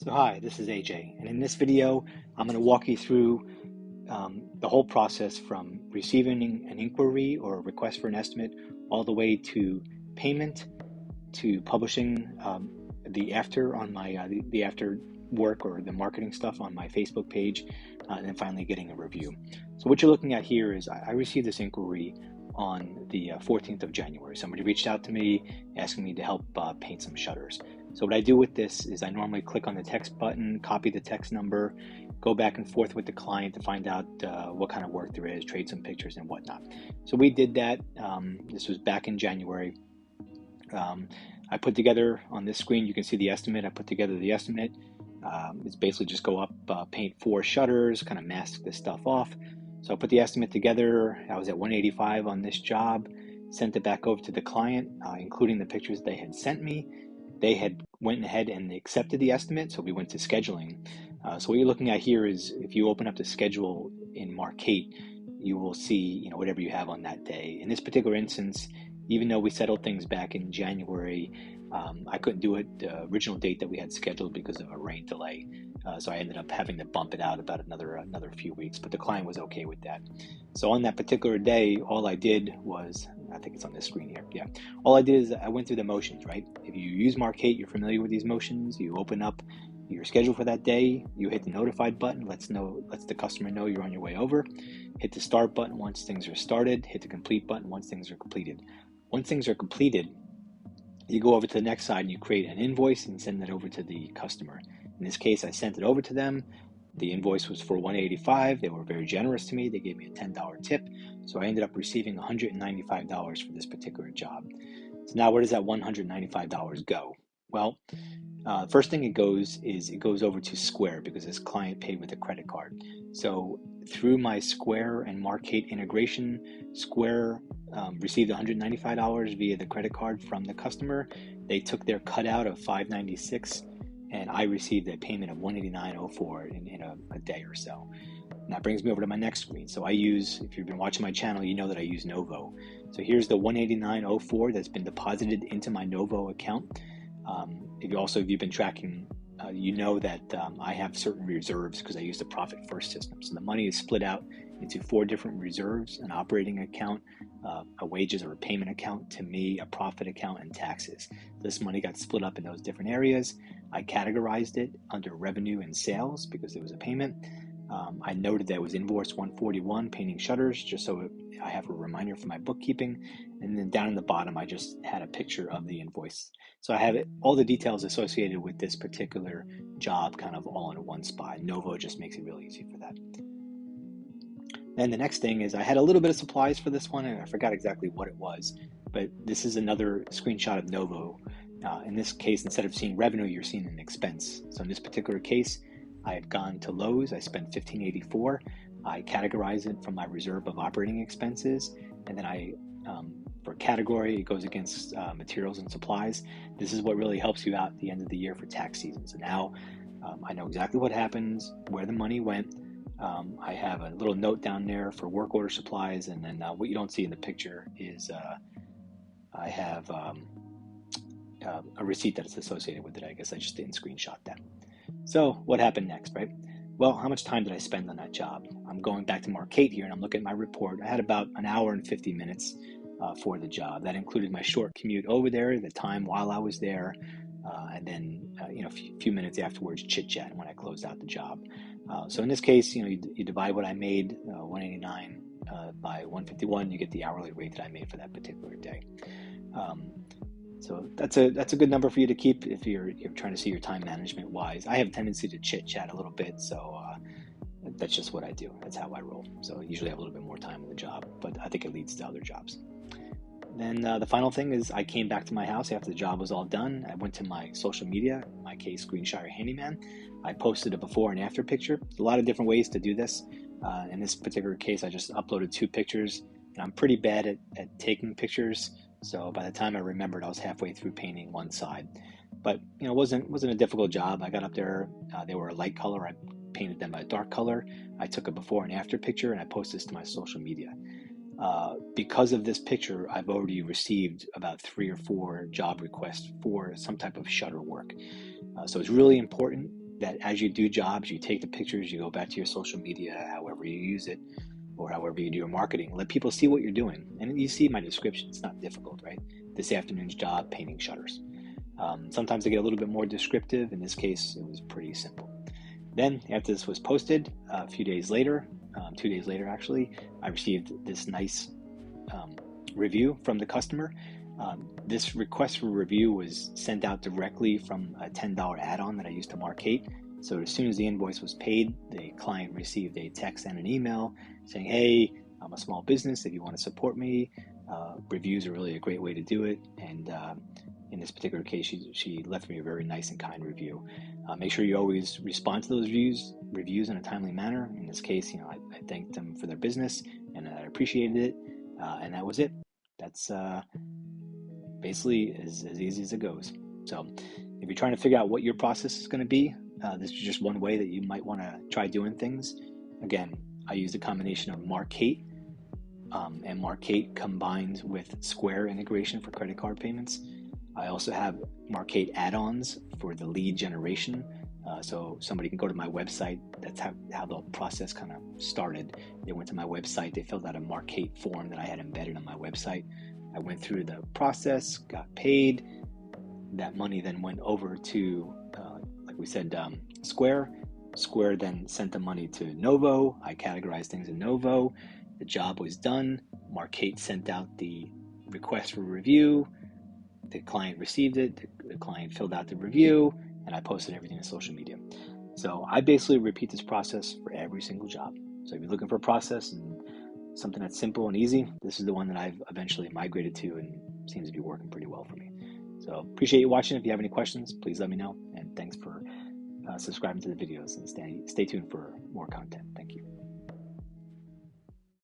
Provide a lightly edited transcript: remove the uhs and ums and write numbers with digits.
So hi, this is AJ, and in this video, I'm going to walk you through the whole process from receiving an inquiry or a request for an estimate all the way to payment, to publishing the after on my the after work or the marketing stuff on my Facebook page, and then finally getting a review. So what you're looking at here is I received this inquiry on the 14th of January. Somebody reached out to me asking me to help paint some shutters. So what I do with this is I normally click on the text button, copy the text number, go back and forth with the client to find out what kind of work there is, trade some pictures and whatnot. So we did that. This was back in January. I put together on this screen, you can see the estimate. I put together the estimate. It's basically just go up, paint 4 shutters, kind of mask this stuff off. So I put the estimate together. I was at 185 on this job, sent it back over to the client, including the pictures they had sent me. They had went ahead and accepted the estimate, so we went to scheduling. So what you're looking at here is if you open up the schedule in Marcate, you will see whatever you have on that day. In this particular instance, even though we settled things back in January, I couldn't do it the original date that we had scheduled because of a rain delay. So I ended up having to bump it out about another few weeks, but the client was okay with that. So on that particular day, all I did was, I think it's on this screen here. Yeah. All I did is I went through the motions, right? If you use Marcate, you're familiar with these motions. You open up your schedule for that day, you hit the notified button, lets the customer know you're on your way over. Hit the start button once things are started, hit the complete button once things are completed. Once things are completed, you go over to the next side and you create an invoice and send that over to the customer. In this case, I sent it over to them. The invoice was for $185. They were very generous to me. They gave me a $10 tip. So I ended up receiving $195 for this particular job. So now where does that $195 go? Well, first thing it goes over to Square because this client paid with a credit card. So through my Square and Marcate integration, Square received $195 via the credit card from the customer. They took their cutout of $596, and I received a payment of $189.04 in a day or so. And that brings me over to my next screen. So I use, if you've been watching my channel, you know that I use Novo. So here's the $189.04 that's been deposited into my Novo account. If you've been tracking, you know that I have certain reserves because I use the profit first system. So the money is split out into 4 different reserves: an operating account, a wages or a payment account, to me, a profit account, and taxes. This money got split up in those different areas. I categorized it under revenue and sales because it was a payment. I noted that it was invoice 141, painting shutters, just so I have a reminder for my bookkeeping. And then down in the bottom, I just had a picture of the invoice. So I have all the details associated with this particular job kind of all in one spot. Novo just makes it really easy for that. Then the next thing is I had a little bit of supplies for this one, and I forgot exactly what it was. But this is another screenshot of Novo. In this case, instead of seeing revenue, you're seeing an expense. So in this particular case, I had gone to Lowe's. I spent $15.84. I categorize it from my reserve of operating expenses, and then for category, it goes against materials and supplies. This is what really helps you out at the end of the year for tax season. So now I know exactly what happens, where the money went. I have a little note down there for work order supplies, and then what you don't see in the picture is I have a receipt that is associated with it. I guess I just didn't screenshot that. So what happened next, right? Well, how much time did I spend on that job? I'm going back to Marcate here and I'm looking at my report. I had about an hour and 50 minutes for the job. That included my short commute over there, the time while I was there, and then a few minutes afterwards, chit-chat when I closed out the job. So in this case, you divide what I made, 189 by 151, you get the hourly rate that I made for that particular day. So that's a good number for you to keep if you're trying to see your time management wise. I have a tendency to chit chat a little bit, so that's just what I do. That's how I roll. So I usually have a little bit more time on the job, but I think it leads to other jobs. Then the final thing is I came back to my house after the job was all done. I went to my social media, in my case, Screenshot Handyman. I posted a before and after picture. There's a lot of different ways to do this. In this particular case, I just uploaded 2 pictures, and I'm pretty bad at taking pictures. So by the time I remembered, I was halfway through painting one side. But it wasn't a difficult job. I got up there. They were a light color. I painted them a dark color. I took a before and after picture, and I posted this to my social media. Because of this picture, I've already received about 3 or 4 job requests for some type of shutter work. So it's really important that as you do jobs, you take the pictures, you go back to your social media, however you use it, or however you do your marketing. Let people see what you're doing. And you see my description, it's not difficult, right? This afternoon's job, painting shutters. Sometimes I get a little bit more descriptive. In this case, it was pretty simple. Then, after this was posted, a few days later, 2 days later actually, I received this nice review from the customer. This request for review was sent out directly from a $10 add-on that I used to Markate. So as soon as the invoice was paid, the client received a text and an email saying, hey, I'm a small business. If you want to support me, reviews are really a great way to do it. And in this particular case, she left me a very nice and kind review. Make sure you always respond to those reviews in a timely manner. In this case, I thanked them for their business and I appreciated it. And that was it. That's basically as easy as it goes. So if you're trying to figure out what your process is going to be, this is just one way that you might want to try doing things. Again, I use a combination of Markate and Markate combined with Square integration for credit card payments. I also have Markate add-ons for the lead generation. So somebody can go to my website. That's how the process kind of started. They went to my website, they filled out a Markate form that I had embedded on my website. I went through the process, got paid. That money then went over to, like we said, Square. Square then sent the money to Novo. I categorized things in Novo. The job was done. Markate sent out the request for review. The client received it. The client filled out the review, and I posted everything on social media. So I basically repeat this process for every single job. So if you're looking for a process and something that's simple and easy, this is the one that I've eventually migrated to and seems to be working pretty well for me. So appreciate you watching. If you have any questions, please let me know. And thanks for subscribing to the videos and stay tuned for more content. Thank you.